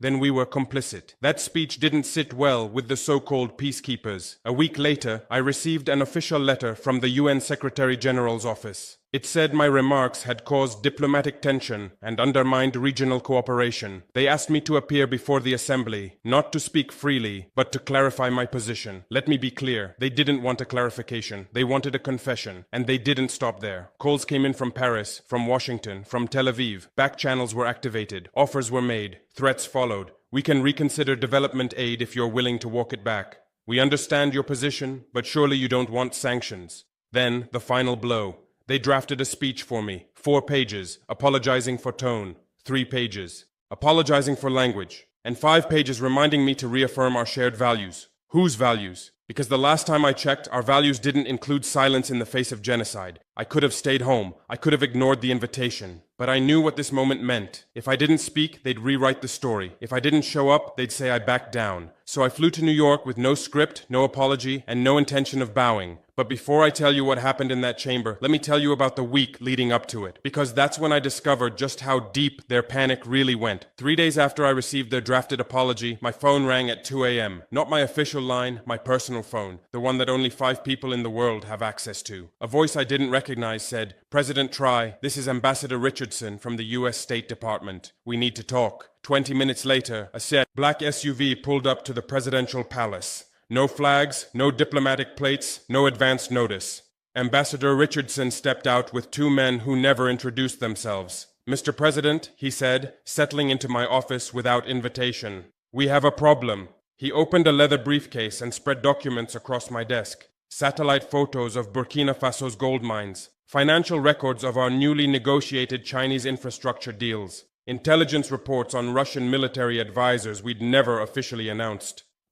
then we were complicit. That speech didn't sit well with the so-called peacekeepers. A week later, I received an official letter from the UN Secretary General's office. It said my remarks had caused diplomatic tension and undermined regional cooperation. They asked me to appear before the assembly, not to speak freely, but to clarify my position. Let me be clear, they didn't want a clarification, they wanted a confession, and they didn't stop there. Calls came in from Paris, from Washington, from Tel Aviv. Back channels were activated, offers were made, threats followed. We can reconsider development aid if you're willing to walk it back. We understand your position, but surely you don't want sanctions. Then, the final blow. They drafted a speech for me, 4 pages, apologizing for tone, 3 pages, apologizing for language, and 5 pages reminding me to reaffirm our shared values. Whose values? Because the last time I checked, our values didn't include silence in the face of genocide. I could have stayed home. I could have ignored the invitation. But I knew what this moment meant. If I didn't speak, they'd rewrite the story. If I didn't show up, they'd say I backed down. So I flew to New York with no script, no apology, and no intention of bowing. But before I tell you what happened in that chamber, let me tell you about the week leading up to it. Because that's when I discovered just how deep their panic really went. 3 days after I received their drafted apology, my phone rang at 2 a.m. Not my official line, my personal phone. The one that only 5 people in the world have access to. A voice I didn't recognize said, "President Try, this is Ambassador Richardson from the U.S. State Department. We need to talk." 20 minutes later, a Seat black SUV pulled up to the presidential palace. No flags, no diplomatic plates, no advance notice. Ambassador Richardson stepped out with 2 men who never introduced themselves. "Mr. President," he said, settling into my office without invitation. "We have a problem." He opened a leather briefcase and spread documents across my desk. Satellite photos of Burkina Faso's gold mines. Financial records of our newly negotiated Chinese infrastructure deals. Intelligence reports on Russian military advisors we'd never officially announced.